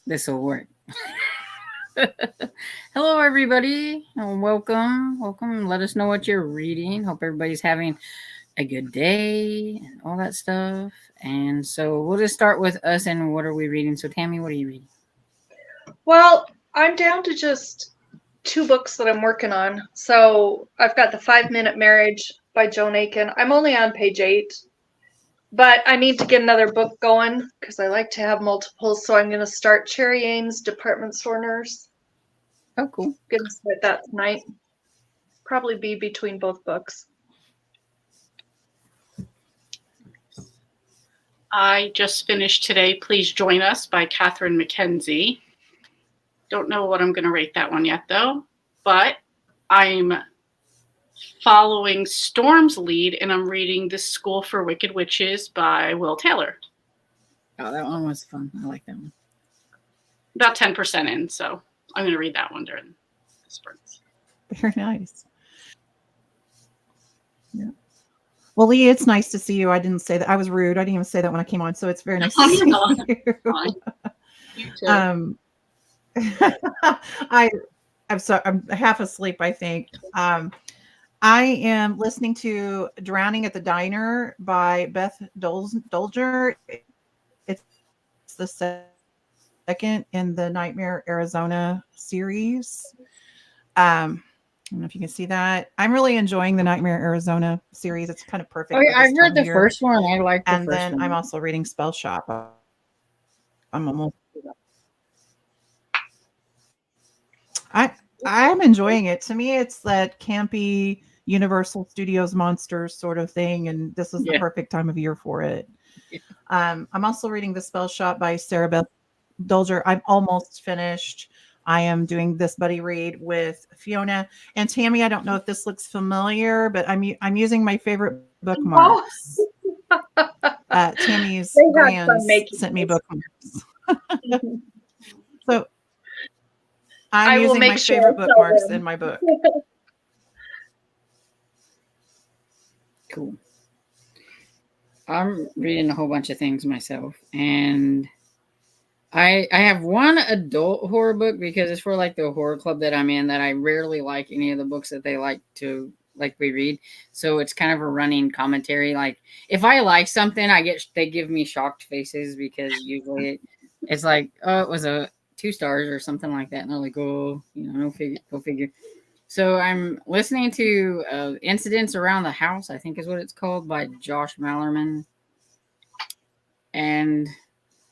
This will work. Hello, everybody, and welcome. Welcome. Let us know what you're reading. Hope everybody's having a good day and all that stuff. And so we'll just start with us and what are we reading? So, Tammy, what are you reading? Well, I'm down to just two books that I'm working on. So I've got The 5 Minute Marriage by Joan Aiken. I'm only on page 8, but I need to get another book going because I like to have multiples. So I'm going to start Cherry Ames Department Store Nurse. Oh, cool. Going to start that tonight. Probably be between both books. I just finished today Please Join Us by Catherine McKenzie. Don't know what I'm going to rate that one yet, though. But I'm following Storm's lead, and I'm reading The School for Wicked Witches by Will Taylor. Oh, that one was fun. I like that one. About 10% in, so I'm going to read that one during the sprints. Very nice. Yeah. Well, Lee, it's nice to see you. I didn't say that. I was rude. I didn't even say that when I came on. So it's very nice to see you. You too. I'm sorry. I'm half asleep, I think. I am listening to Drowning at the Diner by Beth Dolger. It's the second in the Nightmare Arizona series. I don't know if you can see that. I'm really enjoying the Nightmare Arizona series. It's kind of perfect. Oh, yeah, I've read the first one. I like the and first then one. I'm also reading Spell Shop. I'm almost. I'm enjoying it. To me, it's that campy Universal Studios monsters sort of thing, and this is the perfect time of year for it. I'm also reading The Spell Shop by Sarah Beth Dolger. I'm almost finished. I am doing this buddy read with Fiona and Tammy. I don't know if this looks familiar, but I'm using my favorite bookmarks. Tammy's grands sent me bookmarks. So I'm using my favorite bookmarks in my book. Cool. I'm reading a whole bunch of things myself, and I have one adult horror book because it's for like the horror club that I'm in that I rarely like any of the books that they like we read. So it's kind of a running commentary. Like if I like something, they give me shocked faces because usually it's like, oh, it was a 2 stars or something like that, and they're like, oh, go figure. So I'm listening to Incidents Around the House, I think is what it's called, by Josh Mallerman, and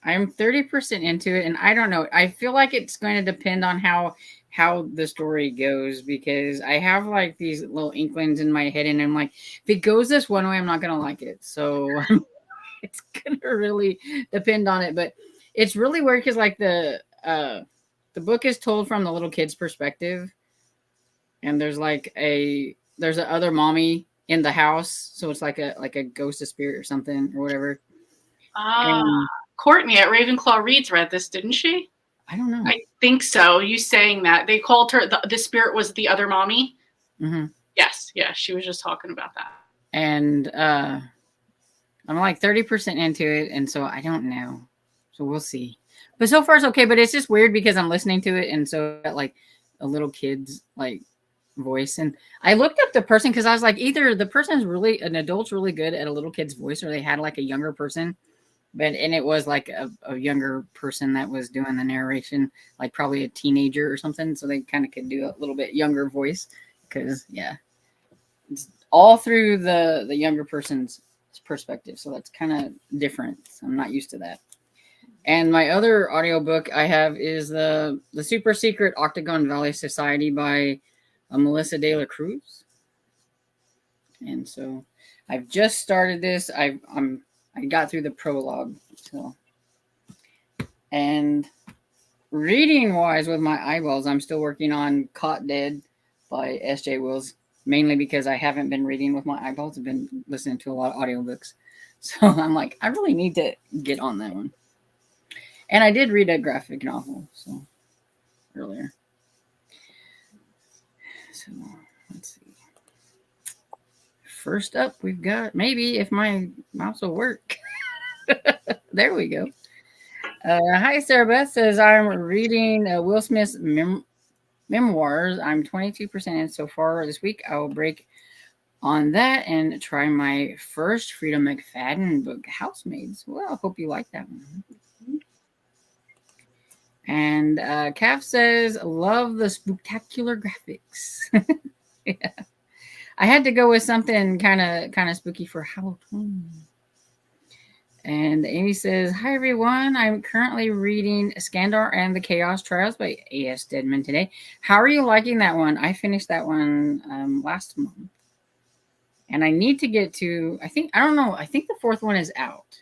I'm 30% into it, and I don't know. I feel like it's going to depend on how the story goes because I have like these little inklings in my head, and I'm like, if it goes this one way, I'm not gonna like it. So it's gonna really depend on it. But it's really weird because like the book is told from the little kid's perspective, and there's a other mommy in the house, so it's like a ghost of spirit or something or whatever. Courtney at Ravenclaw Reads read this, didn't she? I don't know. I think so. You saying that. They called her, the spirit was the other mommy? Mm-hmm. Yes. Yeah, she was just talking about that. And I'm like 30% into it, and so I don't know. So we'll see. But so far it's okay, but it's just weird because I'm listening to it, and so like a little kid's like voice. And I looked up the person because I was like, either the person's an adult's really good at a little kid's voice, or they had like a younger person. And it was like a younger person that was doing the narration, like probably a teenager or something. So they kind of could do a little bit younger voice because, it's all through the younger person's perspective. So that's kind of different. I'm not used to that. And my other audiobook I have is the Super Secret Octagon Valley Society by Melissa De La Cruz. And so I've just started this. I got through the prologue. So, and reading wise with my eyeballs, I'm still working on Caught Dead by S.J. Wills, mainly because I haven't been reading with my eyeballs. I've been listening to a lot of audiobooks. So I'm like, I really need to get on that one. And I did read a graphic novel earlier. So let's see. First up, we've got, maybe if my mouse will work. There we go. Hi, Sarah Beth says, I'm reading Will Smith's memoirs. I'm 22% in so far this week. I will break on that and try my first Frida McFadden book, Housemaids. Well, I hope you like that one. And Calf says, love the spectacular graphics. Yeah. I had to go with something kind of spooky for Halloween. And Amy says, hi, everyone. I'm currently reading Skandar and the Chaos Trials by A.S. Deadman today. How are you liking that one? I finished that one last month. And I need to get to, I think the fourth one is out.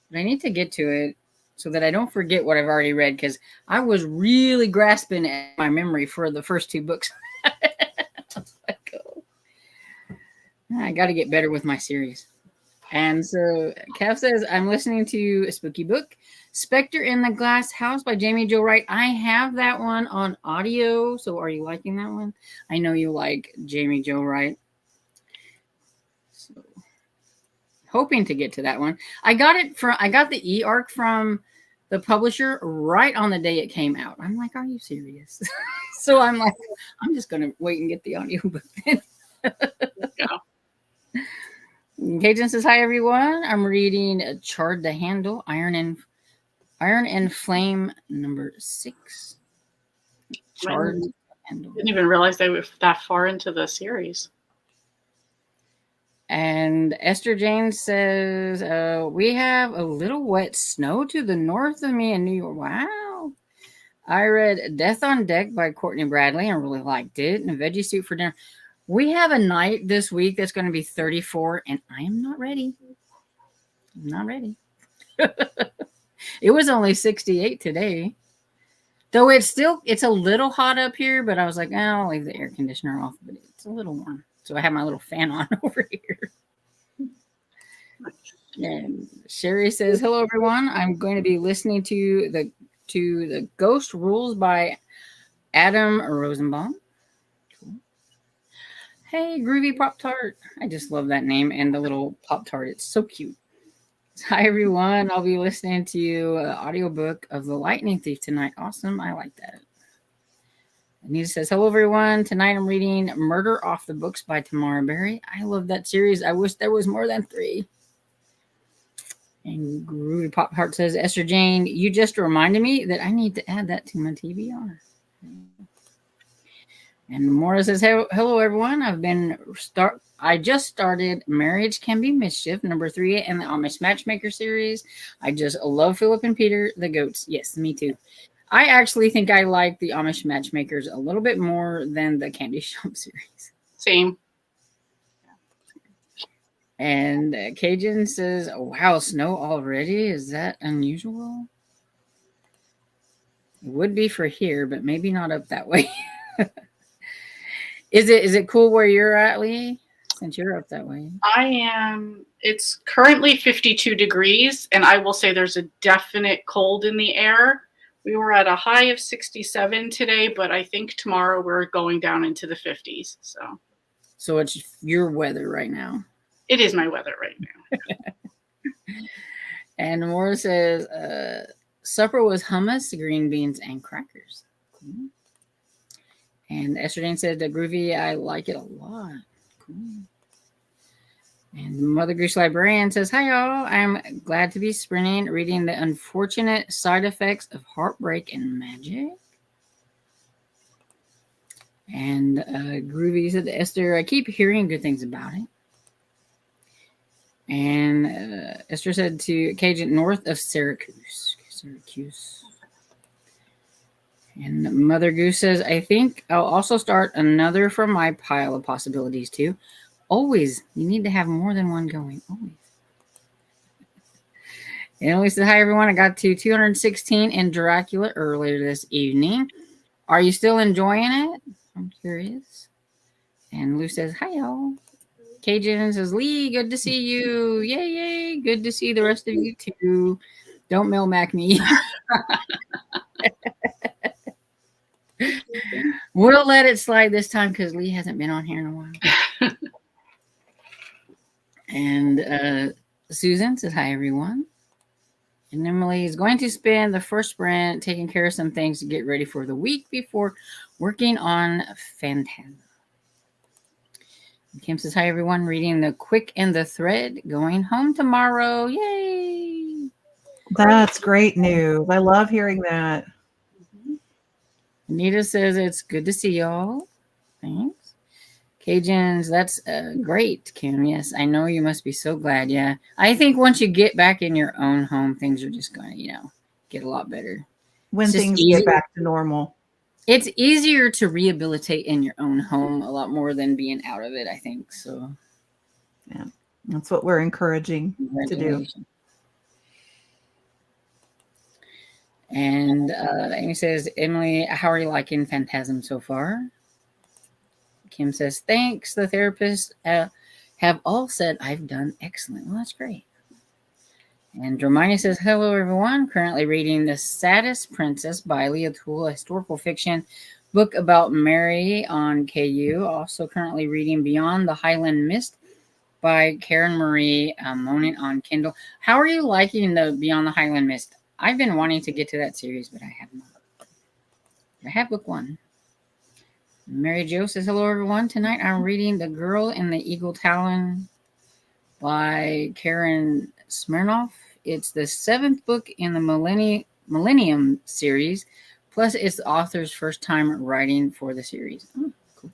But I need to get to it so that I don't forget what I've already read, because I was really grasping at my memory for the first two books. I got to get better with my series. And so Kev says, I'm listening to a spooky book, Spectre in the Glass House by Jamie Jo Wright. I have that one on audio. So are you liking that one? I know you like Jamie Jo Wright. So hoping to get to that one. I got the e-arc from the publisher right on the day it came out. I'm like, are you serious? So I'm like, I'm just going to wait and get the audiobook then. Yeah. Cajun says, hi, everyone. I'm reading Charred to Handle, Iron and Flame, number 6. Charred to Handle. Didn't even realize they were that far into the series. And Esther Jane says, we have a little wet snow to the north of me in New York. Wow. I read Death on Deck by Courtney Bradley and really liked it. And a veggie soup for dinner. We have a night this week that's going to be 34, and I am not ready. I'm not ready. It was only 68 today. Though it's a little hot up here, but I was like, I'll leave the air conditioner off, but it's a little warm. So I have my little fan on over here. And Sherry says, hello, everyone. I'm going to be listening to the Ghost Rules by Adam Rosenbaum. Hey, Groovy Pop-Tart. I just love that name and the little Pop-Tart. It's so cute. Hi, everyone. I'll be listening to an audiobook of The Lightning Thief tonight. Awesome. I like that. Anita says, hello, everyone. Tonight I'm reading Murder Off the Books by Tamara Berry. I love that series. I wish there was more than 3. And Groovy Pop-Tart says, Esther Jane, you just reminded me that I need to add that to my TBR. And Maura says, hello, everyone. I just started Marriage Can Be Mischief, number 3 in the Amish Matchmaker series. I just love Philip and Peter, the goats. Yes, me too. I actually think I like the Amish Matchmakers a little bit more than the Candy Shop series. Same. And Cajun says, oh, wow, snow already? Is that unusual? It would be for here, but maybe not up that way. Is it cool where you're at, Lee? Since you're up that way. It's currently 52 degrees, and I will say there's a definite cold in the air. We were at a high of 67 today, but I think tomorrow we're going down into the 50s. So it's your weather right now. It is my weather right now. And Maura says, supper was hummus, green beans, and crackers. Cool. And Esther Jane said, Groovy, I like it a lot. Cool. And Mother Goose Librarian says, hi, y'all. I'm glad to be sprinting, reading The Unfortunate Side Effects of Heartbreak and Magic. And Groovy said to Esther, I keep hearing good things about it. And Esther said to Cajun, north of Syracuse. And Mother Goose says, I think I'll also start another from my pile of possibilities too. Always. You need to have more than one going. Always. And Lisa said, hi, everyone. I got to 216 in Dracula earlier this evening. Are you still enjoying it? I'm curious. And Lou says, hi, y'all. Cajun says, Lee, good to see you. Yay, yay. Good to see the rest of you too. Don't mail Mac me. We'll let it slide this time because Lee hasn't been on here in a while. And Susan says, hi, everyone. And Emily is going to spend the first sprint taking care of some things to get ready for the week before working on Phantasm. Kim says, hi, everyone. Reading The Quick and the Thread. Going home tomorrow. Yay. That's great news. I love hearing that. Anita says, it's good to see y'all. Thanks. Cajuns, that's great, Kim. Yes, I know you must be so glad. Yeah. I think once you get back in your own home, things are just going to, get a lot better. When It's just things easy. get back to normal. It's easier to rehabilitate in your own home a lot more than being out of it, I think. So, Yeah, that's what we're encouraging to do. congratulations. And Amy says, Emily, how are you liking Phantasm so far? Kim says, thanks. The therapists have all said I've done excellent. Well, that's great. And Hermione says, hello, everyone. Currently reading The Saddest Princess by Leah Toole, a historical fiction book about Mary on KU. Also currently reading Beyond the Highland Mist by Karen Marie Monin on Kindle. How are you liking the Beyond the Highland Mist? I've been wanting to get to that series, but I have not. I have book 1. Mary Jo says, hello, everyone. Tonight I'm reading The Girl in the Eagle Talon by Karen Smirnoff. It's the 7th book in the Millennium series, plus it's the author's first time writing for the series. Oh, cool.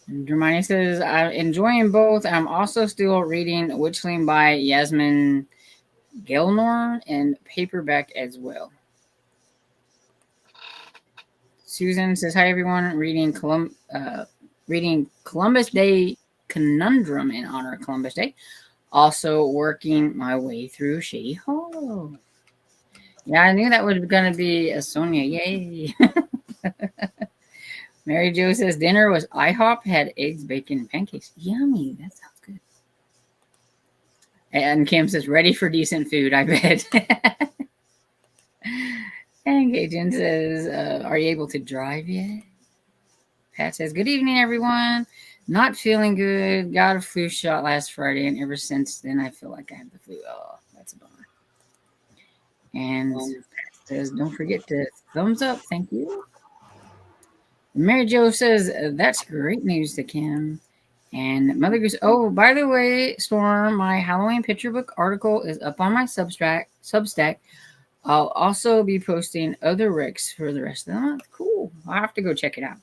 And Hermione says, I'm enjoying both. I'm also still reading Witchling by Yasmin Gelnor and paperback as well. Susan says, hi, everyone. Reading Columbus Day Conundrum in honor of Columbus Day. Also working my way through Shady Hollow. Yeah, I knew that was going to be a Sonia. Yay. Mary Jo says, dinner was IHOP, had eggs, bacon, and pancakes. Yummy. That sounds good. And Kim says, ready for decent food, I bet. And Cajun says, are you able to drive yet? Pat says, good evening, everyone. Not feeling good. Got a flu shot last Friday, and ever since then, I feel like I have the flu. Oh, that's a bummer. And Pat says, don't forget to thumbs up. Thank you. Mary Jo says, that's great news to Kim. And Mother Goose, oh, by the way, Storm, my Halloween picture book article is up on my Substack. I'll also be posting other recs for the rest of the month. Cool. I'll have to go check it out.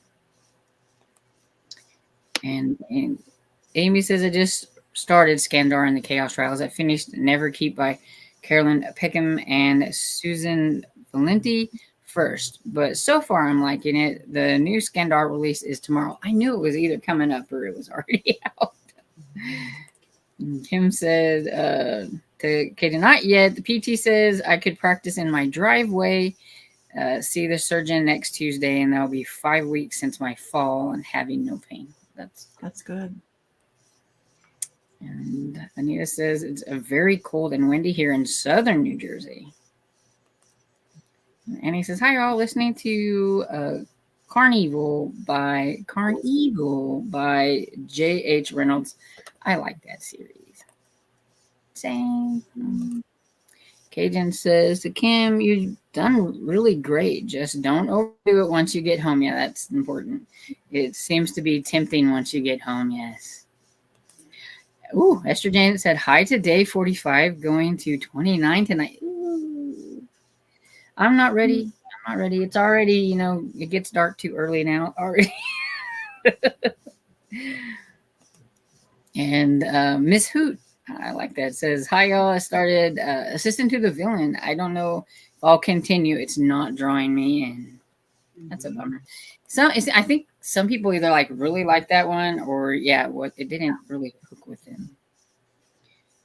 And Amy says, I just started Skandar and the Chaos Trials. I finished Neverkeep by Carolyn Peckham and Susan Valenti first. But so far, I'm liking it. The new Skandar release is tomorrow. I knew it was either coming up or it was already out. And Kim said, to Katie, not yet. The PT says I could practice in my driveway. See the surgeon next Tuesday, and that'll be 5 weeks since my fall and having no pain. That's good. And Anita says it's a very cold and windy here in southern New Jersey. And Annie says, hi, y'all, listening to Carnival by J.H. Reynolds. I like that series. Same. Cajun says to Kim, you've done really great. Just don't overdo it once you get home. Yeah, that's important. It seems to be tempting once you get home. Yes. Ooh, Esther Jane said, hi to day 45, going to 29 tonight. Ooh. I'm not ready. It's already, it gets dark too early now already. And Miss Hoot, I like that, says, hi, y'all. I started Assistant to the Villain. I don't know if I'll continue. It's not drawing me in. That's a bummer. I think some people either really like that one or, it didn't really hook with them.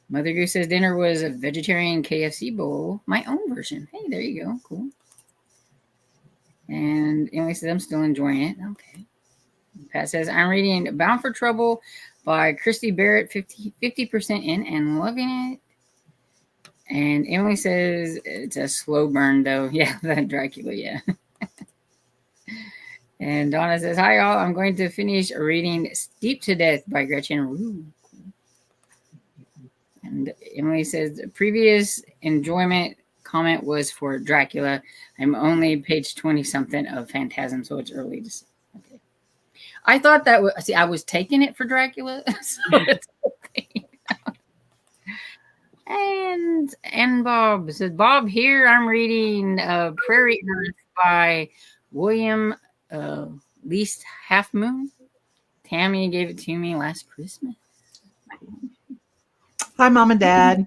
Mother Goose says dinner was a vegetarian KFC bowl. My own version. Hey, there you go. Cool. And Emily says, I'm still enjoying it. Okay. Pat says, I'm reading Bound for Trouble by Christy Barrett, 50% in and loving it. And Emily says it's a slow burn, though. Yeah, that Dracula, yeah. And Donna says, hi, y'all. I'm going to finish reading Steeped to Death by Gretchen Rue. And Emily says the previous enjoyment comment was for Dracula. I'm only page 20 something of Phantasm, so it's early to say. Okay. I thought that was, see, I was taking it for Dracula, so it's okay. And Bob says, Bob, here I'm reading Prairie Earth by William Least Half Moon. Tammy gave it to me last Christmas. Hi, Mom and Dad.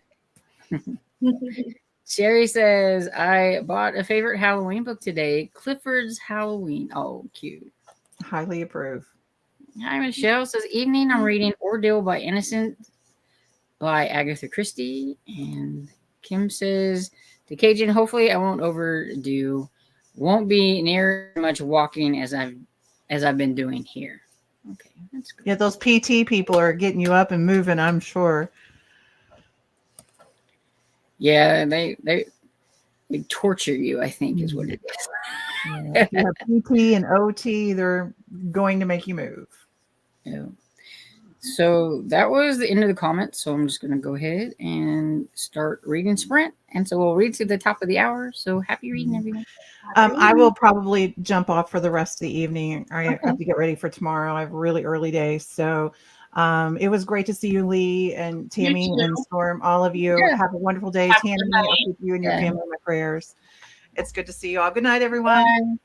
Sherry says, I bought a favorite Halloween book today, Clifford's Halloween. Oh, cute. Highly approve. Hi, Michelle says, evening, I'm reading Ordeal by Innocent by Agatha Christie. And Kim says, to Cajun, hopefully I won't overdo. Won't be near as much walking as I've been doing here. Okay, that's good. Yeah, those PT people are getting you up and moving, I'm sure. Yeah, they torture you, I think is what it is. Yeah, if you have PT and OT, they're going to make you move. Yeah. So that was the end of the comments. So I'm just going to go ahead and start reading Sprint. And so we'll read to the top of the hour. So happy reading, everyone. I will probably jump off for the rest of the evening. I have to get ready for tomorrow. I have a really early day. So it was great to see you, Lee and Tammy too. and Storm. All of you Yeah. have a wonderful day. Have a Tammy, good night. I'll keep you and your Yeah. family in my prayers. It's good to see you all. Good night, everyone. Bye.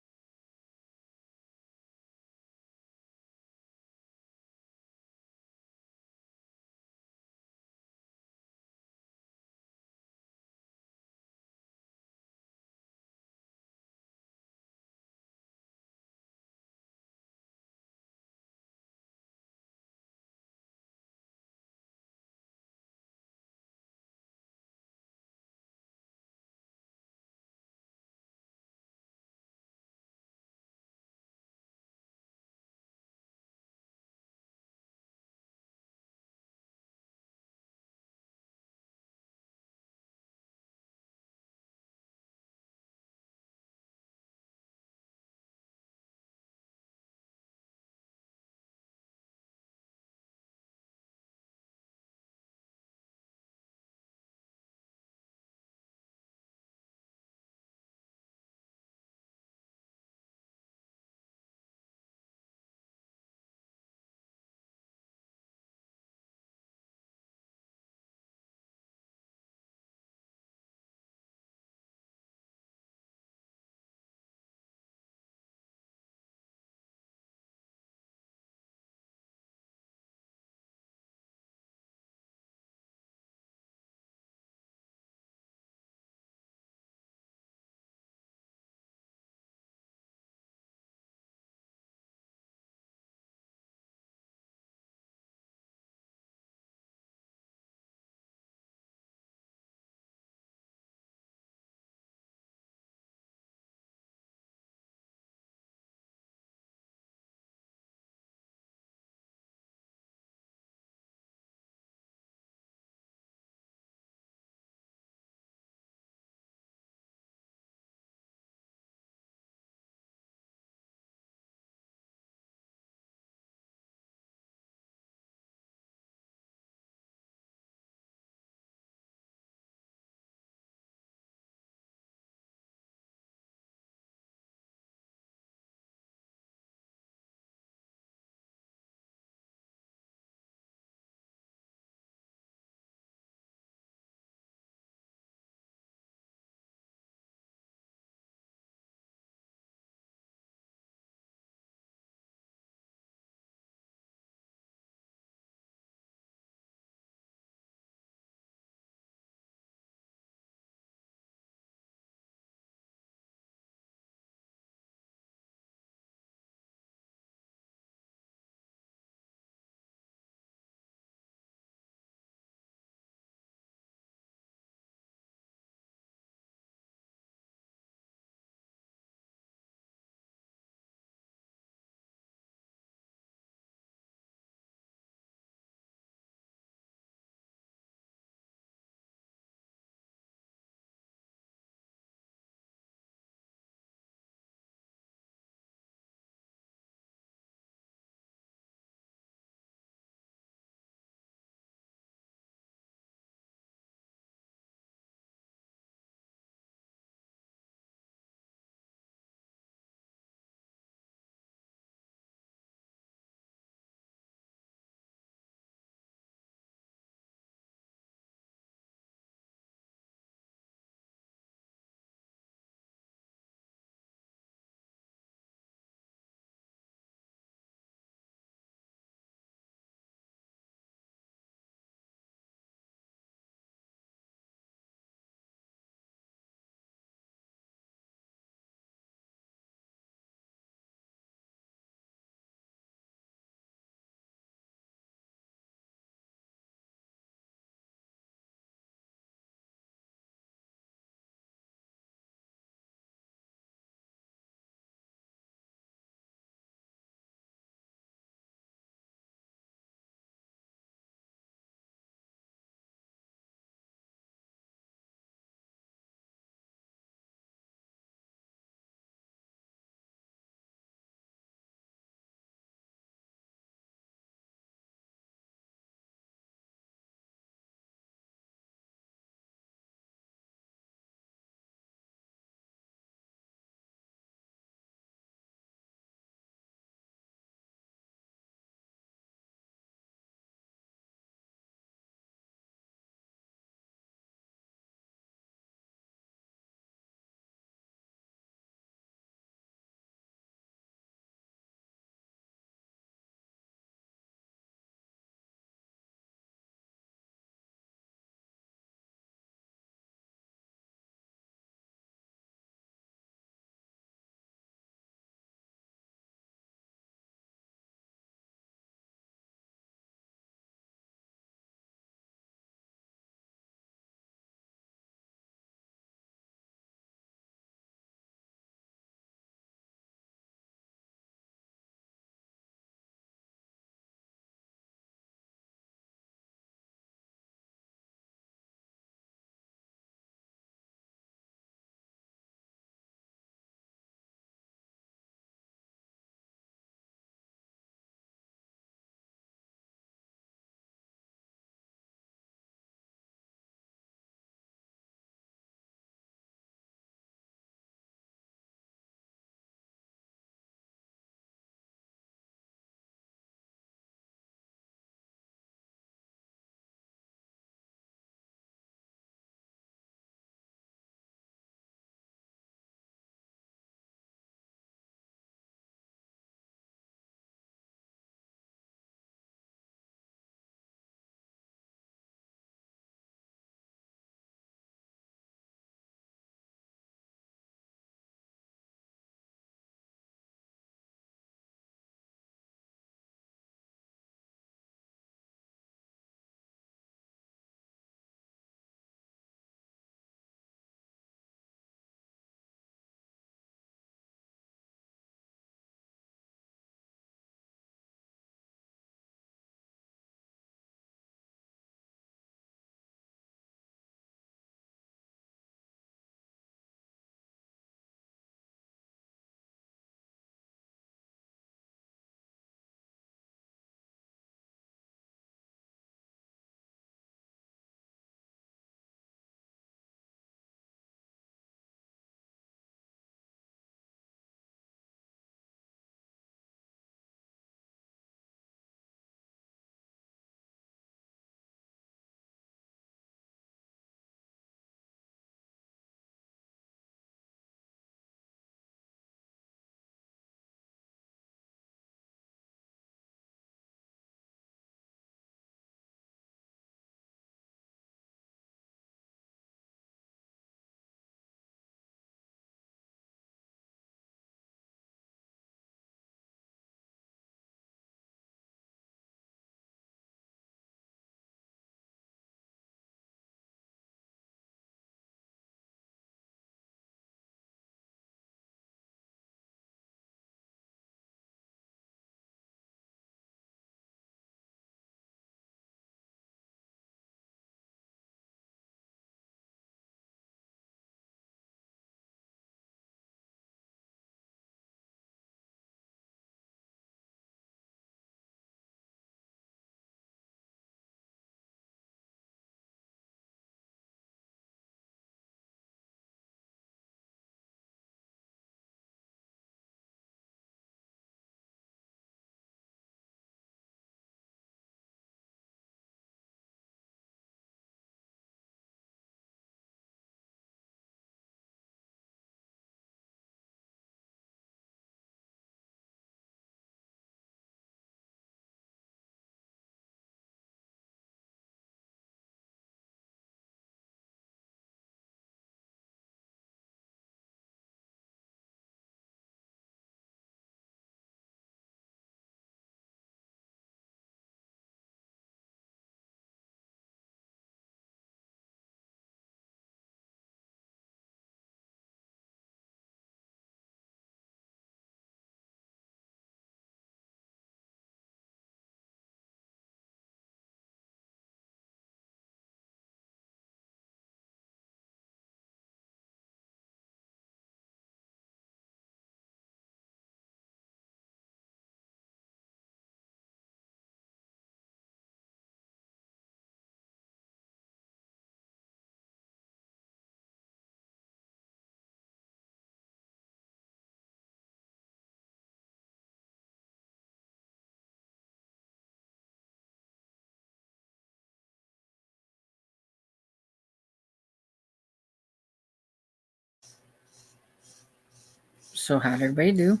So how'd everybody do?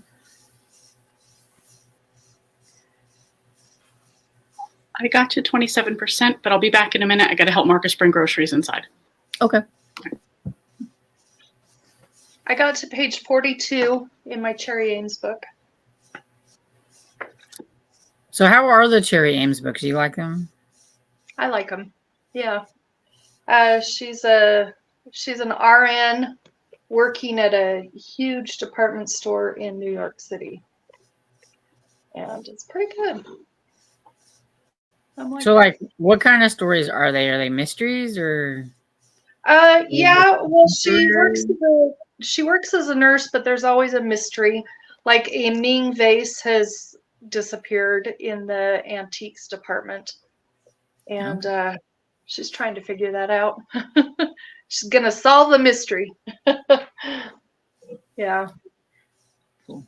I got to 27%, but I'll be back in a minute. I got to help Marcus bring groceries inside. Okay. I got to page 42 in my Cherry Ames book. So how are the Cherry Ames books? Do you like them? I like them. Yeah. She's an RN working at a huge department store in New York City. And it's pretty good. I'm like, So like, what kind of stories are they? Are they mysteries or? yeah, well, she works as a nurse, but there's always a mystery. Like a Ming vase has disappeared in the antiques department, and she's trying to figure that out. She's gonna solve the mystery. Yeah. Cool.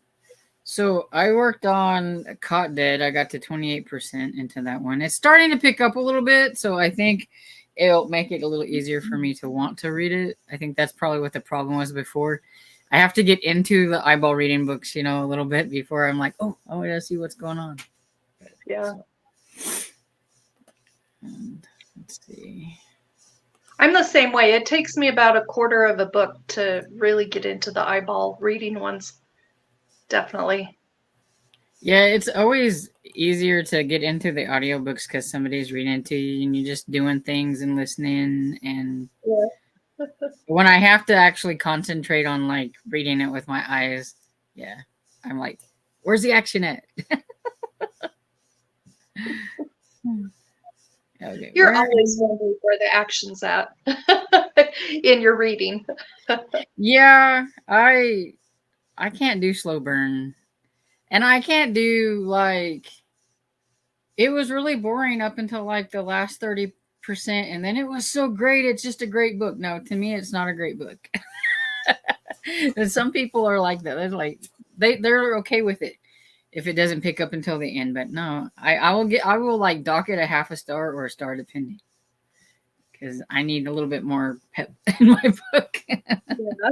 So I worked on Caught Dead. I got to 28% into that one. It's starting to pick up a little bit, so I think it'll make it a little easier for me to want to read it. I think that's probably what the problem was before. I have to get into the eyeball reading books, a little bit before I'm like, oh, I want to see what's going on. Yeah. And let's see. I'm the same way. It takes me about a quarter of a book to really get into the eyeball reading ones. Definitely. Yeah, it's always easier to get into the audiobooks because somebody's reading to you and you're just doing things and listening. And Yeah. when I have to actually concentrate on like reading it with my eyes, yeah, I'm like, where's the action at? Okay, You're always wondering where the action's at in your reading. Yeah, I can't do slow burn. And I can't do like, it was really boring up until like the last 30%. And then it was so great. It's just a great book. No, to me, it's not a great book. And some people are like that. They're like, they're okay with it if it doesn't pick up until the end. But no, I will like dock it a half a star or a star depending. Because I need a little bit more pep in my book. Yeah.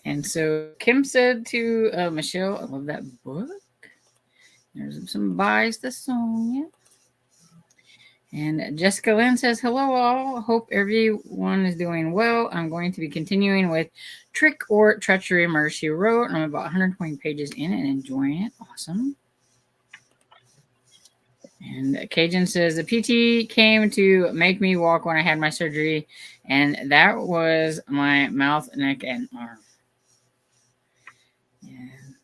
And so Kim said to Michelle, I love that book. There's some buys to Sonia. And Jessica Lynn says, hello all. Hope everyone is doing well. I'm going to be continuing with Trick or Treachery Murder, She Wrote. I'm about 120 pages in and enjoying it. Awesome. And Cajun says, the PT came to make me walk when I had my surgery. And that was my mouth, neck, and arm.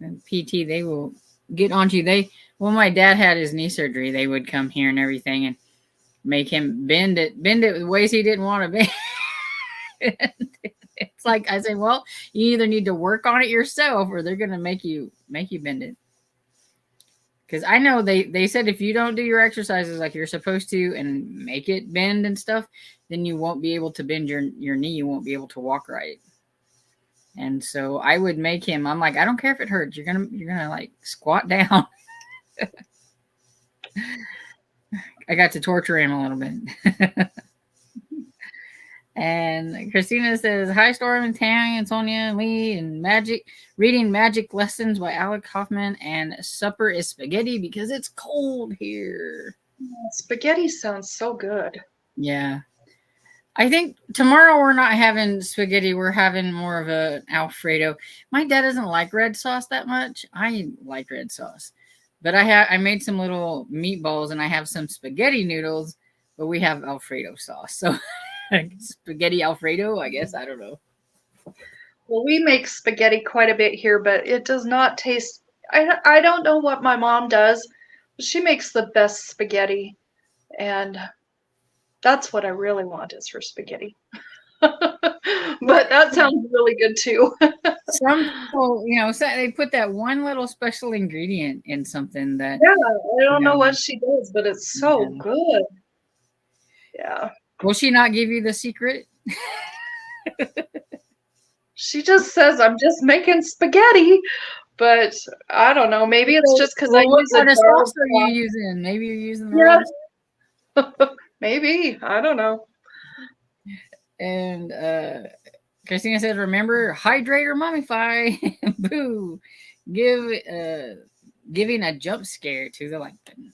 And PT, they will get onto you. When my dad had his knee surgery, they would come here and everything and make him bend it ways he didn't want to bend. It's like I say, well, you either need to work on it yourself or they're gonna make you bend it. Because I know they said if you don't do your exercises like you're supposed to and make it bend and stuff, then you won't be able to bend your knee. You won't be able to walk right. And so I would make him, I'm like, I don't care if it hurts. You're gonna like squat down. I got to torture him a little bit. And Christina says, hi, Storm and Tammy and Sonia and Lee and reading Magic Lessons by Alec Hoffman, and supper is spaghetti because it's cold here. Spaghetti sounds so good. Yeah. I think tomorrow we're not having spaghetti. We're having more of an Alfredo. My dad doesn't like red sauce that much. I like red sauce. But I made some little meatballs and I have some spaghetti noodles, but we have Alfredo sauce. So spaghetti Alfredo, I guess. I don't know. Well, we make spaghetti quite a bit here, but it does not taste. I don't know what my mom does, but she makes the best spaghetti. And that's what I really want is for spaghetti. But that sounds really good too. Some people, so they put that one little special ingredient in something that. Yeah, I don't know what she does, but it's so good. Yeah. Will she not give you the secret? She just says, I'm just making spaghetti. But I don't know. Maybe it's just because I use what kind a of sauce are you using? Maybe you're using the wrong. Maybe. I don't know. And Christina says, remember, hydrate or mummify. Boo. Giving a jump scare to the like button.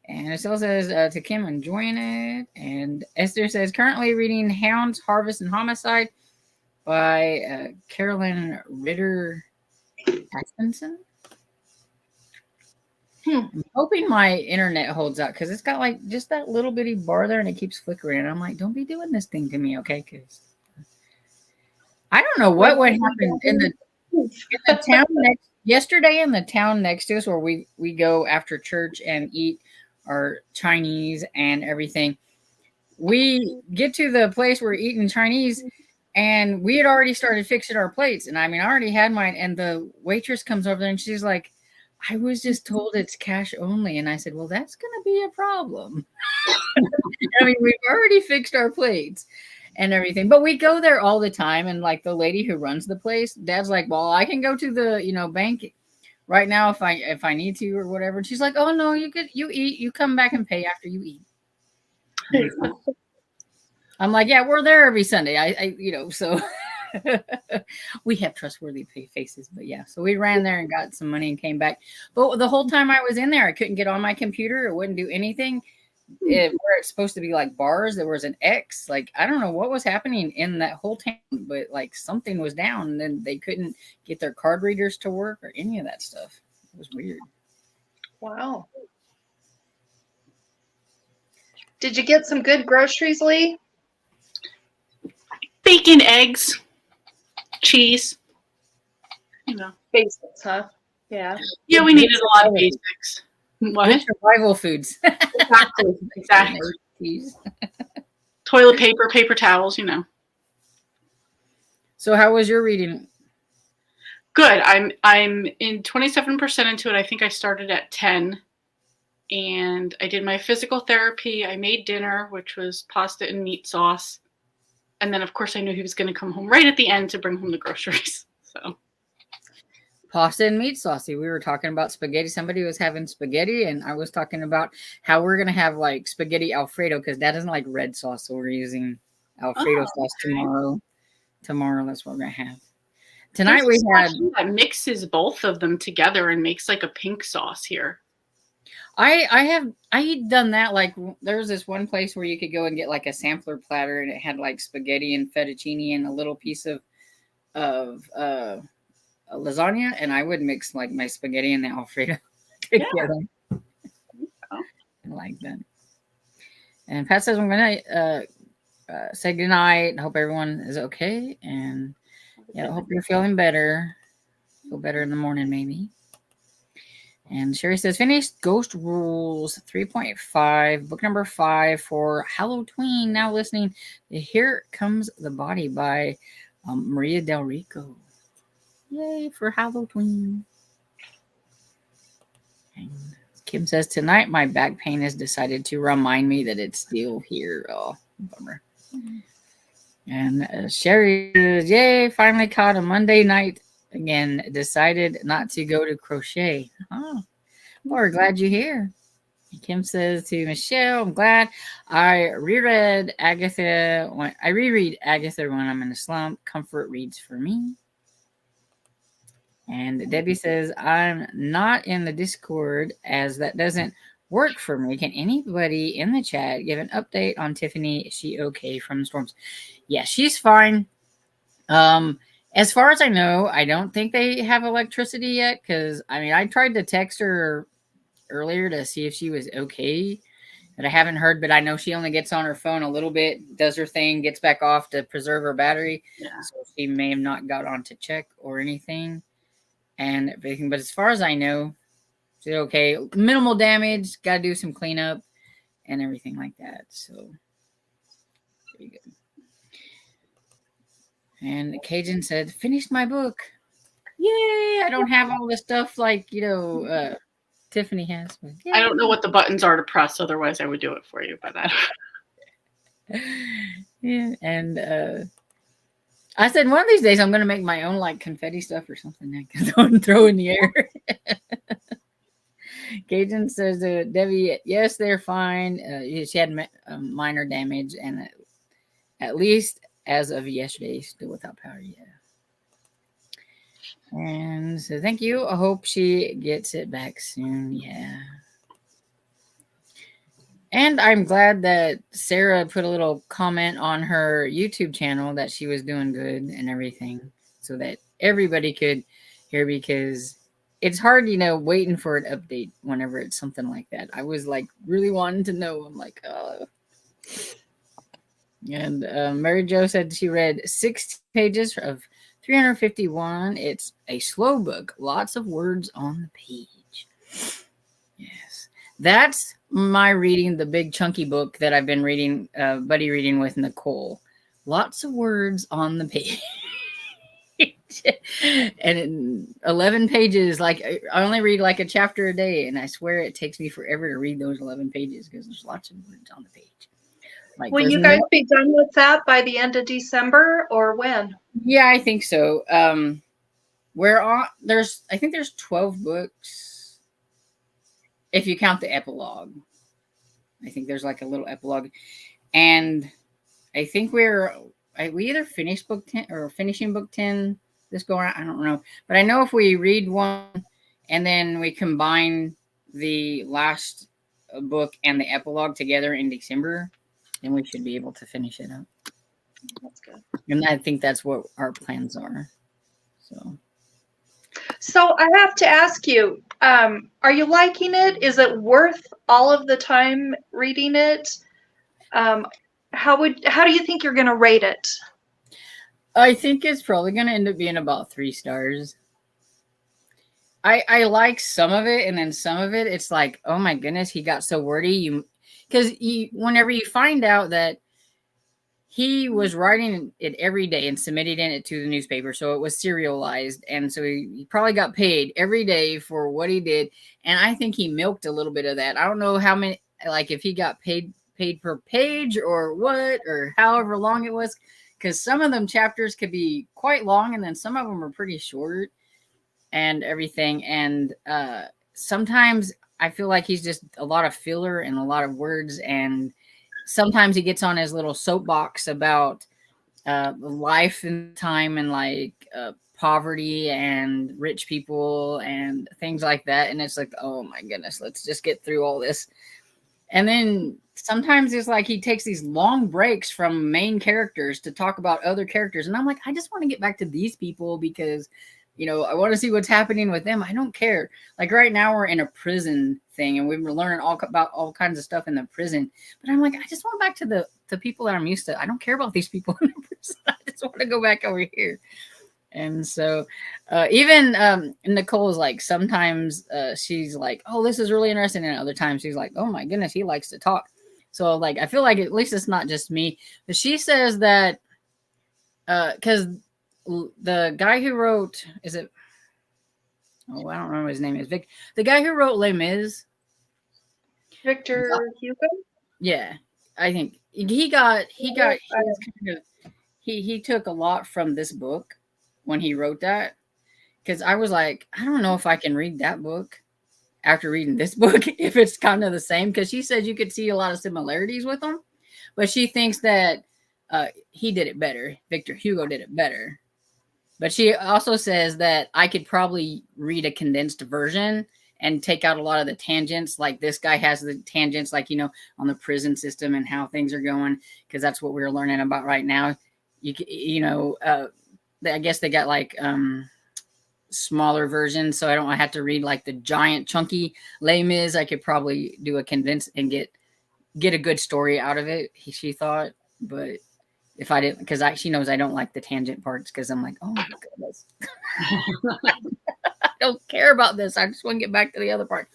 And it still says to Kim, enjoying it. And Esther says, currently reading Hounds, Harvest, and Homicide by Carolyn Ritter Atkinson. I'm hoping my internet holds up because it's got like just that little bitty bar there and it keeps flickering. And I'm like, don't be doing this thing to me, okay? Because I don't know what would happen in the town yesterday in the town next to us where we go after church and eat our Chinese and everything. We get to the place where we're eating Chinese and we had already started fixing our plates. And I mean, I already had mine. And the waitress comes over there and she's like, I was just told it's cash only. And I said, well, that's going to be a problem. I mean, we've already fixed our plates and everything, but we go there all the time. And like the lady who runs the place, Dad's like, well, I can go to the, bank right now if I need to or whatever. And she's like, oh no, you eat, you come back and pay after you eat. I'm like, yeah, we're there every Sunday. I so we have trustworthy faces, but yeah. So we ran there and got some money and came back. But the whole time I was in there, I couldn't get on my computer. It wouldn't do anything. Where it's supposed to be like bars, there was an X. Like, I don't know what was happening in that whole town, but like something was down and then they couldn't get their card readers to work or any of that stuff. It was weird. Wow. Did you get some good groceries, Lee? Bacon, eggs, cheese. Basics, huh? Yeah. Yeah, we needed a lot of basics. What? Survival foods. Exactly. Toilet paper, paper towels, So how was your reading? Good. I'm in 27% into it. I think I started at 10. And I did my physical therapy. I made dinner, which was pasta and meat sauce. And then, of course, I knew he was going to come home right at the end to bring home the groceries. So, pasta and meat saucy. We were talking about spaghetti. Somebody was having spaghetti, and I was talking about how we're going to have like spaghetti Alfredo because Dad doesn't like red sauce. So we're using Alfredo sauce tomorrow. Tomorrow, that's what we're going to have. Tonight we had that mixes both of them together and makes like a pink sauce here. I done that. Like there's this one place where you could go and get like a sampler platter and it had like spaghetti and fettuccine and a little piece of a lasagna, and I would mix like my spaghetti and the Alfredo together. Yeah. I like that. And Pat says I'm gonna say goodnight. Hope everyone is okay, and yeah, I hope you're feeling better. Feel better in the morning, maybe. And Sherry says, finished Ghost Rules 3.5, book number 5 for Halloween. Now listening to Here Comes the Body by Maria Del Rico. Yay for Halloween. And Kim says, tonight my back pain has decided to remind me that it's still here. Oh, bummer. And Sherry says, yay, finally caught a Monday night. Again, decided not to go to crochet. Oh, well, we're glad you're here. Kim says to Michelle, I'm glad I reread Agatha. I reread Agatha when I'm in a slump. Comfort reads for me. And Debbie says, I'm not in the Discord as that doesn't work for me. Can anybody in the chat give an update on Tiffany? Is she okay from the storms? Yeah, she's fine. As far as I know, I don't think they have electricity yet because, I tried to text her earlier to see if she was okay, but I haven't heard, but I know she only gets on her phone a little bit, does her thing, gets back off to preserve her battery. Yeah. So she may have not got on to check or anything and everything. But as far as I know, she's okay. Minimal damage, got to do some cleanup and everything like that. So pretty good. And Cajun said, finished my book. Yay! I don't have all the stuff like, Tiffany has. But I don't know what the buttons are to press. Otherwise, I would do it for you. But yeah. And I said, one of these days, I'm going to make my own like confetti stuff or something that I can throw in the air. Cajun says to Debbie, yes, they're fine. She had minor damage, and at least as of yesterday, still without power. Yeah. And so thank you. I hope she gets it back soon. Yeah. And I'm glad that Sarah put a little comment on her YouTube channel that she was doing good and everything so that everybody could hear, because it's hard, waiting for an update whenever it's something like that. I was like really wanting to know. I'm like, oh. And Mary Jo said she read 6 pages of 351. It's a slow book. Lots of words on the page. Yes. That's my reading, the big chunky book that I've been reading, buddy reading with Nicole. Lots of words on the page. And in 11 pages, like I only read like a chapter a day, and I swear it takes me forever to read those 11 pages because there's lots of words on the page. Like, will you guys be done with that by the end of December, or when? Yeah, I think so. I think there's 12 books if you count the epilogue. I think there's like a little epilogue, and I think we either finished book 10 or finishing book 10 this go around. I don't know, but I know if we read one and then we combine the last book and the epilogue together in December, then we should be able to finish it up. That's good. And I think that's what our plans are. So I have to ask you, are you liking it? Is it worth all of the time reading it? How do you think you're going to rate it? I think it's probably going to end up being about 3 stars. I like some of it, and then some of it, it's like, oh my goodness, he got so wordy. Because whenever you find out that he was writing it every day and submitting it to the newspaper, so it was serialized, and so he probably got paid every day for what he did, and I think he milked a little bit of that. I don't know how many, like if he got paid per page or what, or however long it was, because some of them chapters could be quite long, and then some of them are pretty short and everything, and sometimes I feel like he's just a lot of filler and a lot of words, and sometimes he gets on his little soapbox about life and time and like poverty and rich people and things like that. And it's like, oh my goodness, let's just get through all this. And then sometimes it's like he takes these long breaks from main characters to talk about other characters. And I'm like, I just want to get back to these people because, I want to see what's happening with them. I don't care. Like right now we're in a prison thing and we've been learning about all kinds of stuff in the prison. But I'm like, I just want back to the people that I'm used to. I don't care about these people in the prison. I just want to go back over here. And so even Nicole's like, sometimes she's like, oh, this is really interesting. And other times she's like, oh my goodness, he likes to talk. So like, I feel like at least it's not just me. But she says that because the guy who wrote, I don't remember what his name is. The guy who wrote Les Mis. Victor Hugo? Yeah, I think he took a lot from this book when he wrote that, because I was like, I don't know if I can read that book after reading this book if it's kind of the same, because she said you could see a lot of similarities with them, but she thinks that he did it better. Victor Hugo did it better. But she also says that I could probably read a condensed version and take out a lot of the tangents. Like this guy has the tangents, like, on the prison system and how things are going, because that's what we're learning about right now. I guess they got like smaller versions, so I don't have to read like the giant chunky Les Mis. I could probably do a condensed and get a good story out of it, she thought. But if I didn't, because she knows I don't like the tangent parts, because I'm like, oh my goodness. I don't care about this. I just want to get back to the other part.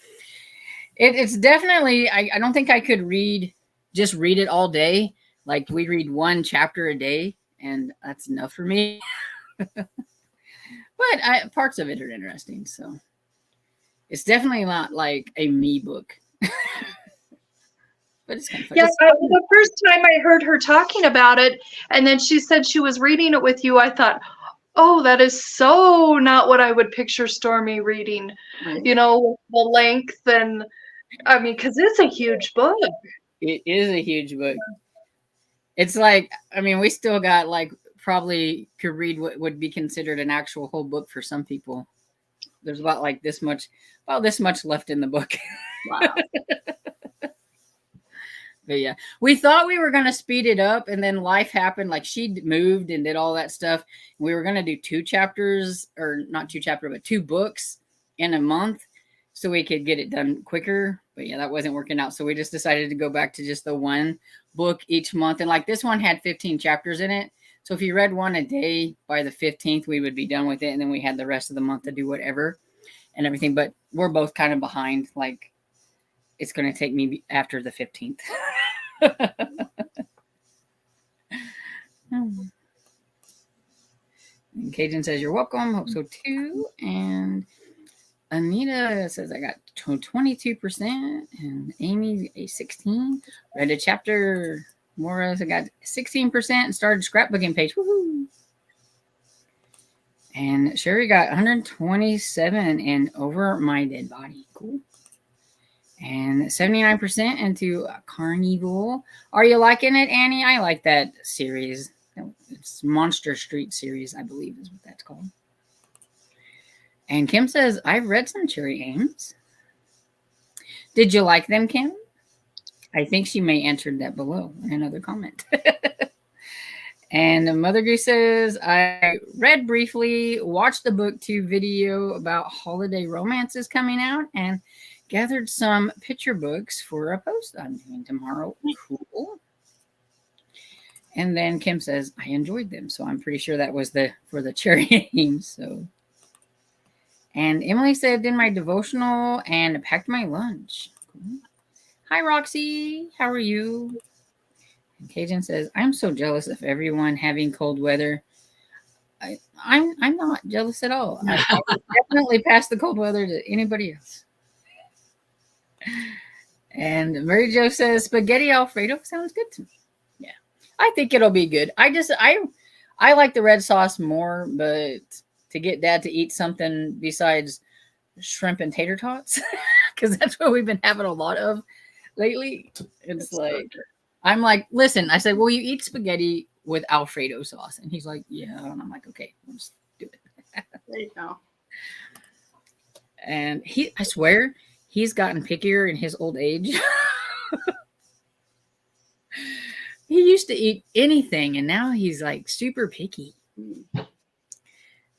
It's definitely, I don't think I could read it all day. Like we read 1 chapter a day, and that's enough for me. But parts of it are interesting. So it's definitely not like a me book. But it's kind of fun. Yeah, the first time I heard her talking about it, and then she said she was reading it with you, I thought, oh, that is so not what I would picture Stormy reading. Right. You know, the length and I mean, because it's a huge book. It is a huge book. It's like, I mean, we still got like probably could read what would be considered an actual whole book for some people. There's about like this much left in the book. Wow. But yeah, we thought we were going to speed it up, and then life happened. Like she moved and did all that stuff. We were going to do 2 chapters, or not 2 chapters, but 2 books in a month so we could get it done quicker. But yeah, that wasn't working out. So we just decided to go back to just the 1 book each month. And like this one had 15 chapters in it. So if you read 1 a day, by the 15th, we would be done with it. And then we had the rest of the month to do whatever and everything. But we're both kind of behind. Like it's going to take me after the 15th. And Cajun says, you're welcome. Hope so too. And Anita says, I got 22%. And Amy, a 16. Read a chapter. Maura, I got 16% and started scrapbooking page. Woohoo! And Sherry got 127 and Over My Dead Body. Cool. And 79% into Carnival. Are you liking it, Annie? I like that series. It's Monster Street series, I believe is what that's called. And Kim says, I've read some Cherry Ames. Did you like them, Kim? I think she may answer that below in another comment. And Mother Goose says, I read briefly, watched the BookTube video about holiday romances coming out, and gathered some picture books for a post I'm doing tomorrow. Cool. And then Kim says, I enjoyed them. So I'm pretty sure that was for the Cherry Ames. So. And Emily said, did my devotional and packed my lunch. Cool. Hi, Roxy. How are you? And Cajun says, I'm so jealous of everyone having cold weather. I'm not jealous at all. I definitely pass the cold weather to anybody else. And Mary Jo says, spaghetti Alfredo sounds good to me. Yeah, I think it'll be good. I like the red sauce more, but to get Dad to eat something besides shrimp and tater tots, because that's what we've been having a lot of lately. It's like, I'm like, listen, I said, will you eat spaghetti with Alfredo sauce? And he's like, yeah. And I'm like, okay, let's do it. There you go. And I swear, he's gotten pickier in his old age. He used to eat anything, and now he's like super picky.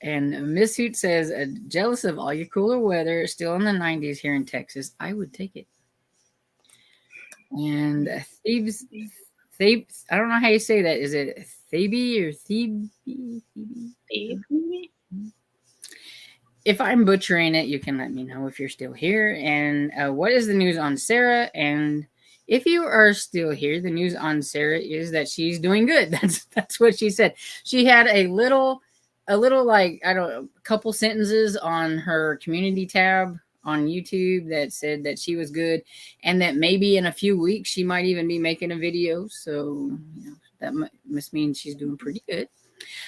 And Miss Hoot says, jealous of all your cooler weather, still in the 90s here in Texas. I would take it. And Thebes, I don't know how you say that. Is it Thebe or Thebe? If I'm butchering it, you can let me know if you're still here. And what is the news on Sarah? And if you are still here, the news on Sarah is that she's doing good. That's what she said. She had a little like, I don't know, a couple sentences on her community tab on YouTube that said that she was good and that maybe in a few weeks she might even be making a video. So that must mean she's doing pretty good.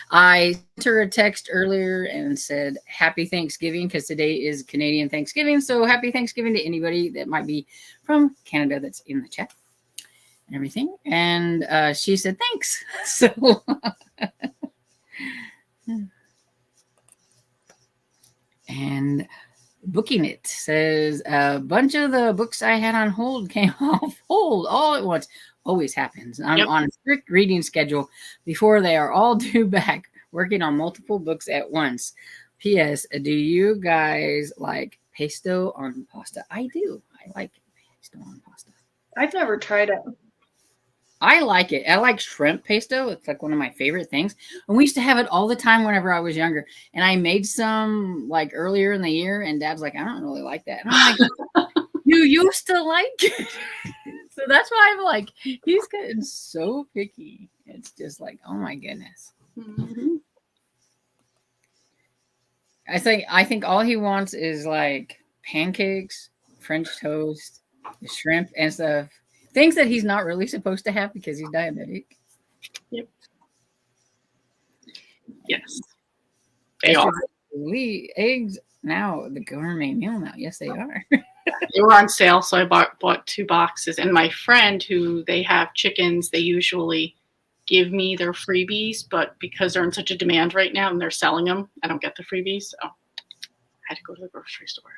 I sent her a text earlier and said happy Thanksgiving because today is Canadian Thanksgiving. So happy Thanksgiving to anybody that might be from Canada that's in the chat and everything. And she said thanks. So and Booking It says a bunch of the books I had on hold came off hold all at once. Always happens. I'm on a strict reading schedule before they are all due back, working on multiple books at once. P.S. Do you guys like pesto on pasta? I do. I like pesto on pasta. I've never tried it. I like it. I like shrimp pesto. It's like one of my favorite things. And we used to have it all the time whenever I was younger. And I made some like earlier in the year, and Dad's like, I don't really like that. And I'm like, you used to like it. So that's why I'm like, he's getting so picky. It's just like, oh my goodness. Mm-hmm. I think all he wants is like pancakes, French toast, shrimp and stuff. Things that he's not really supposed to have because he's diabetic. Yep. Yes. They are. Lee, eggs now the gourmet meal now. Yes, they are. They were on sale, so I bought 2 boxes. And my friend, who they have chickens, they usually give me their freebies, but because they're in such a demand right now and they're selling them, I don't get the freebies. So I had to go to the grocery store.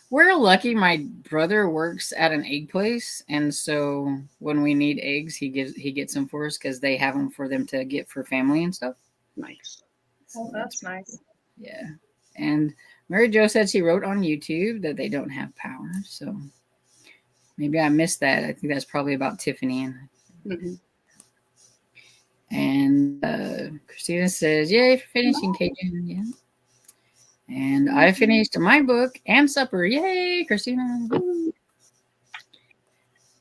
We're lucky. My brother works at an egg place, and so when we need eggs, he gets them for us because they have them for them to get for family and stuff. Nice. So Oh, that's nice. yeah. And Mary Jo said she wrote on YouTube that they don't have power, so maybe I missed that. I think that's probably about Tiffany. And Christina says, "Yay for finishing, Cajun!" Yeah. And I finished my book and supper. Yay, Christina. Woo.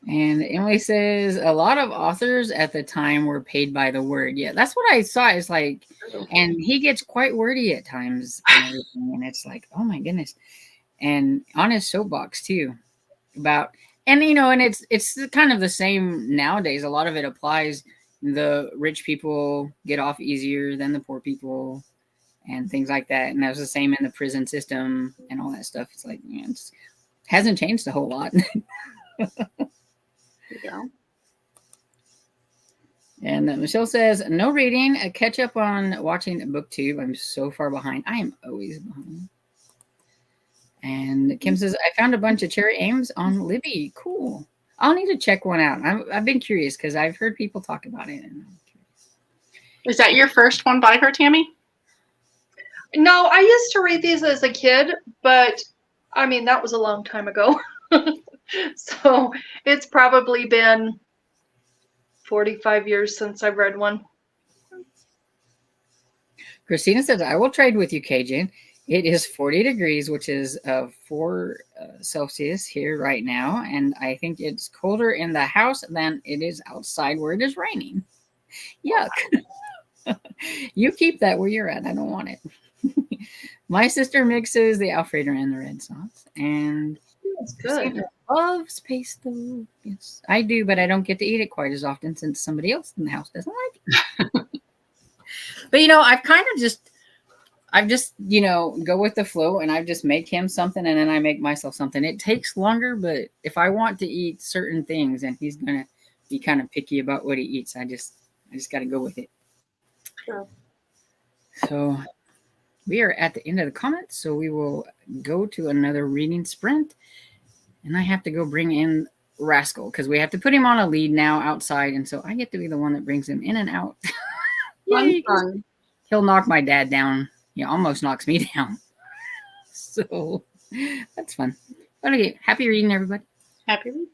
And Emily says a lot of authors at the time were paid by the word. Yeah, that's what I saw. It's like, and he gets quite wordy at times and everything. And it's like, oh my goodness. And on his soapbox too about, and and it's kind of the same nowadays. A lot of it applies. The rich people get off easier than the poor people and things like that. And that was the same in the prison system and all that stuff. It's like, it hasn't changed a whole lot. Yeah. And Michelle says, no reading, a catch up on watching BookTube. I'm so far behind. I am always behind. And Kim says, I found a bunch of Cherry Ames on Libby. Cool. I'll need to check one out. I've been curious because I've heard people talk about it. And I'm curious. Is that your first one by her, Tammy? No, I used to read these as a kid, but I mean, that was a long time ago. So it's probably been 45 years since I've read one. Christina says, I will trade with you, Cajun. It is 40 degrees, which is 4 Celsius here right now. And I think it's colder in the house than it is outside where it is raining. Yuck. You keep that where you're at. I don't want it. My sister mixes the Alfredo and the red sauce. And That's good. loves pesto. Yes, I do, but I don't get to eat it quite as often since somebody else in the house doesn't like it. But I've just go with the flow, and I just make him something, and then I make myself something. It takes longer, but if I want to eat certain things, and he's gonna be kind of picky about what he eats, I just got to go with it. Sure. So we are at the end of the comments, so we will go to another reading sprint. And I have to go bring in Rascal because we have to put him on a lead now outside. And so I get to be the one that brings him in and out. Fun. He'll knock my dad down. He almost knocks me down. So that's fun. But okay, happy reading, everybody. Happy reading.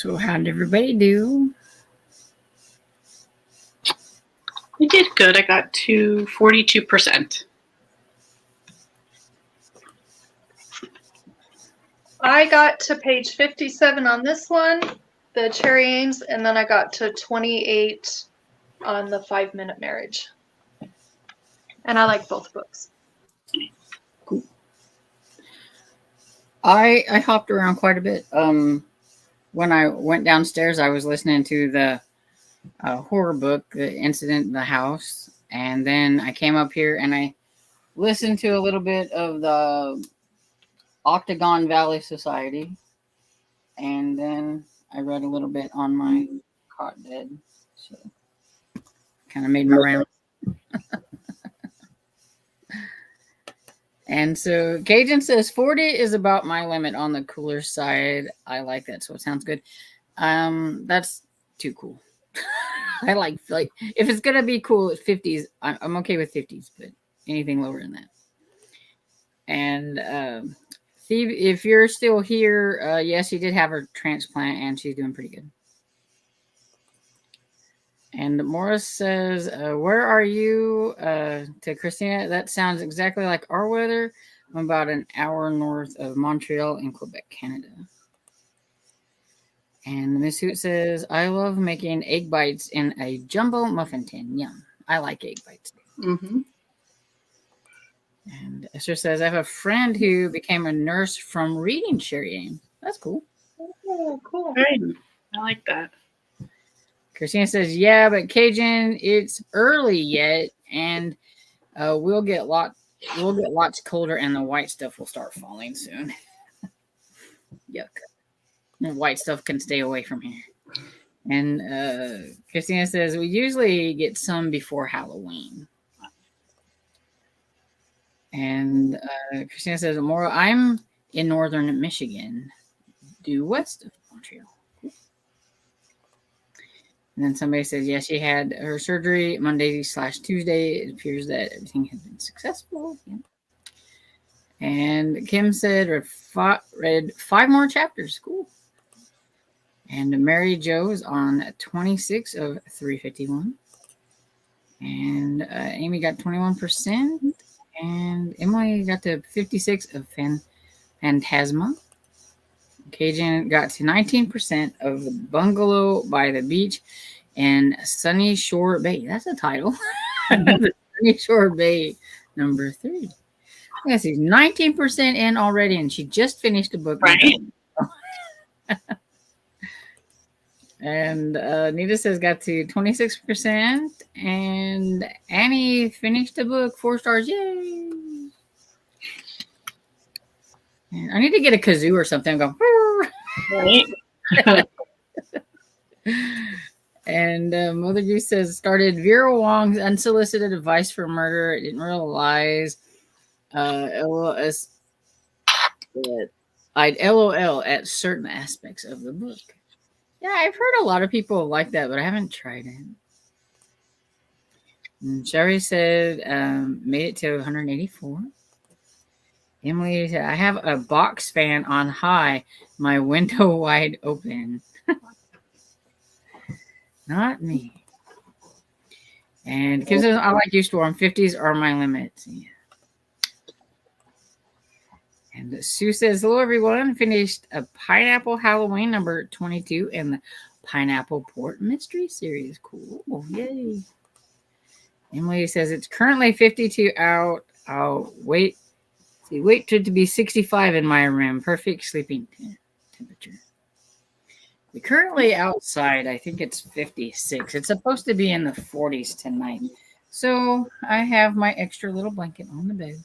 So how did everybody do? I did good. I got to 42%. I got to page 57 on this one, the Cherry Ames, and then I got to 28 on the 5 Minute Marriage. And I like both books. I hopped around quite a bit. When I went downstairs, I was listening to the horror book, The Incident in the House, and then I came up here and I listened to a little bit of the Octagon Valley Society, and then I read a little bit on my cot bed. So kind of made my round. And so Cajun says 40 is about my limit on the cooler side. I like that, so it sounds good. That's too cool. I like if it's gonna be cool at 50s, I'm okay with 50s, but anything lower than that. And Steve, if you're still here, yes, she did have her transplant, and she's doing pretty good. And Morris says, where are you? To Christina, that sounds exactly like our weather. I'm about an hour north of Montreal in Quebec, Canada. And Miss Hoot says, I love making egg bites in a jumbo muffin tin. Yum. I like egg bites. Mm-hmm. And Esther says, I have a friend who became a nurse from reading Cherry Ames. That's cool. Oh, cool. Right. I like that. Christina says, yeah, but Cajun, it's early yet, and we'll get lots colder, and the white stuff will start falling soon. Yuck. The white stuff can stay away from here. And Christina says, we usually get some before Halloween. And Christina says, Maura, I'm in northern Michigan, due west of Montreal. And then somebody says, yes, she had her surgery Monday/Tuesday. It appears that everything has been successful. Yeah. And Kim said, read 5 more chapters. Cool. And Mary Jo is on 26 of 351. And Amy got 21%. And Emily got to 56 of Phantasma. Cajun got to 19% of the Bungalow by the Beach and Sunny Shore Bay. That's a title. Sunny Shore Bay, number 3. Yes, he's 19% in already, and she just finished a book. Right. And Nita says got to 26%, and Annie finished the book, 4 stars. Yay! And I need to get a kazoo or something. Go. Right. And Mother Goose says started Vera Wong's Unsolicited Advice for Murder. I didn't realize LOS. I'd LOL at certain aspects of the book. Yeah, I've heard a lot of people like that, but I haven't tried it. And Sherry said made it to 184. Emily said, I have a box fan on high, my window wide open. Not me. And Kim says, I like you, Storm. 50s are my limits. Yeah. And Sue says, hello, everyone. Finished a Pineapple Halloween number 22 and the Pineapple Port Mystery Series. Cool. Yay. Emily says, it's currently 52 out. I'll wait to it to be 65 in my room. Perfect sleeping temperature. We're currently outside. I think it's 56. It's supposed to be in the 40s tonight. So I have my extra little blanket on the bed.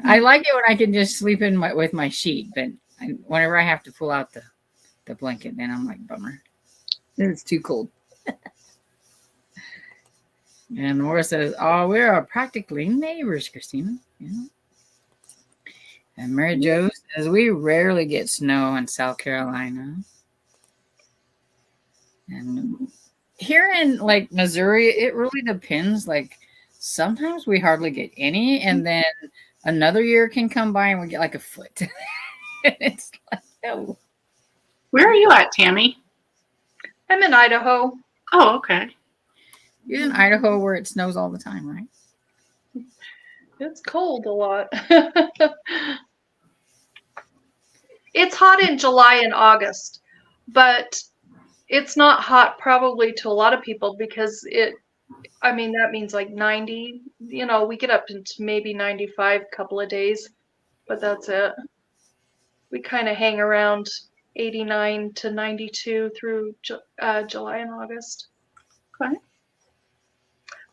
I like it when I can just sleep in with my sheet, but whenever I have to pull out the blanket, then I'm like, bummer. It's too cold. And Laura says, oh, we are practically neighbors, Christina. Yeah. And Mary Jo says, we rarely get snow in South Carolina. And here in like Missouri, it really depends. Like sometimes we hardly get any, and then another year can come by and we get like a foot. It's like, oh. Where are you at, Tammy? I'm in Idaho. Oh, okay. You're in Idaho where it snows all the time, right? It's cold a lot. It's hot in July and August, but it's not hot probably to a lot of people because that means like 90, we get up into maybe 95 a couple of days, but that's it. We kind of hang around 89 to 92 through July and August. Okay.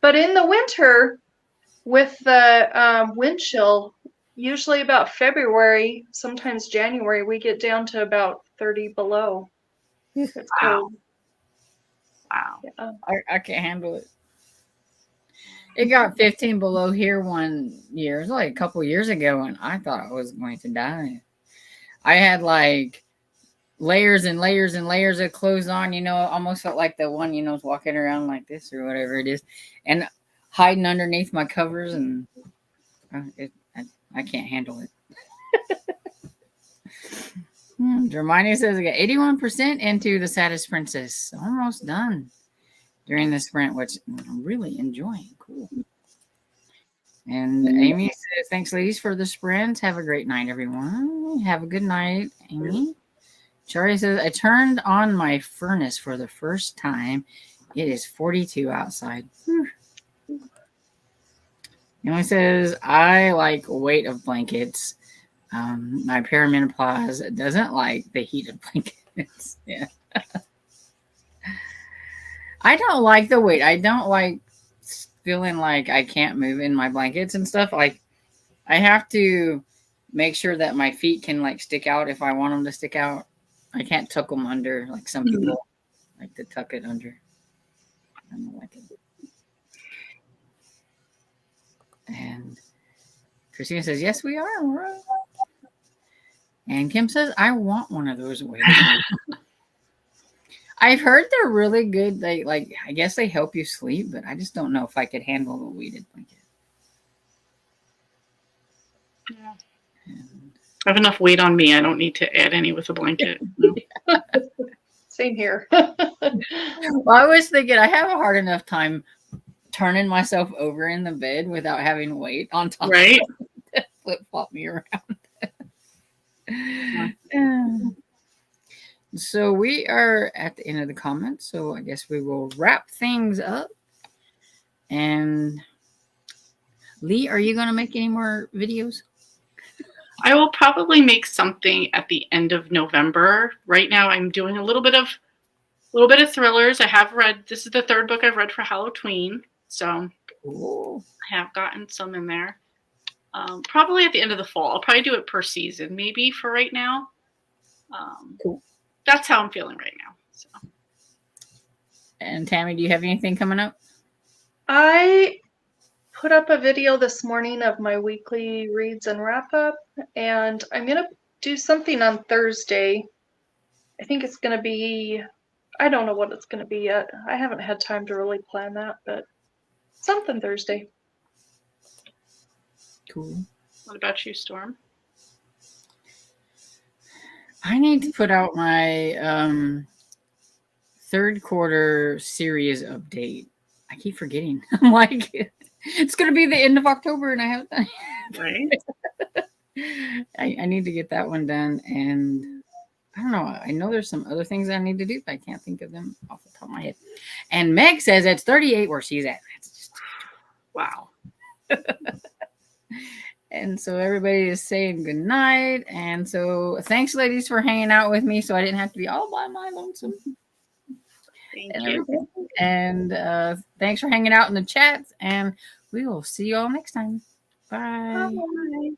But in the winter, with the wind chill, usually about February, sometimes January, we get down to about 30 below. It's Wow. cold. Wow. Yeah. I can't handle it. It got 15 below here one year. It was like a couple years ago, and I thought I was going to die. I had like layers and layers and layers of clothes on, almost felt like the one, was walking around like this or whatever it is, and hiding underneath my covers, and I can't handle it. Hermione says I got 81% into The Saddest Princess. Almost done during the sprint, which I'm really enjoying. Cool. And Amy says, thanks, ladies, for the sprint. Have a great night, everyone. Have a good night, Amy. Charlie says, I turned on my furnace for the first time. It is 42 outside. Emily says, I like weight of blankets. My perimenopause doesn't like the heat of blankets. Yeah. I don't like the weight. I don't like feeling like I can't move in my blankets and stuff. Like, I have to make sure that my feet can like stick out if I want them to stick out. I can't tuck them under like some people like to tuck it under. I don't like it. And Christina says, yes, we are. And Kim says, I want one of those weighted blankets. I've heard they're really good. I guess they help you sleep, but I just don't know if I could handle a weighted blanket. Yeah. I have enough weight on me. I don't need to add any with a blanket. No. Same here. Well, I was thinking I have a hard enough time turning myself over in the bed without having weight on top. Right? To flip-flop me around. So we are at the end of the comments. So I guess we will wrap things up. And Lee, are you going to make any more videos? I will probably make something at the end of November. Right now, I'm doing a little bit of thrillers. I have read. This is the third book I've read for Halloween, so Ooh. I have gotten some in there. Probably at the end of the fall. I'll probably do it per season, maybe for right now. Cool. That's how I'm feeling right now. So. And Tammy, do you have anything coming up? I put up a video this morning of my weekly reads and wrap up, and I'm going to do something on Thursday. I think it's going to be, I don't know what it's going to be yet. I haven't had time to really plan that, but something Thursday. Cool. What about you, Storm? I need to put out my third quarter series update. I keep forgetting. I'm like, it's going to be the end of October and I haven't done Right? it. I need to get that one done. And I don't know. I know there's some other things I need to do, but I can't think of them off the top of my head. And Meg says it's 38 where she's at. That's just Wow. And so everybody is saying good night. And so thanks, ladies, for hanging out with me so I didn't have to be all by my lonesome. Thank And you. everything. And thanks for hanging out in the chats. And we will see you all next time. Bye. Bye.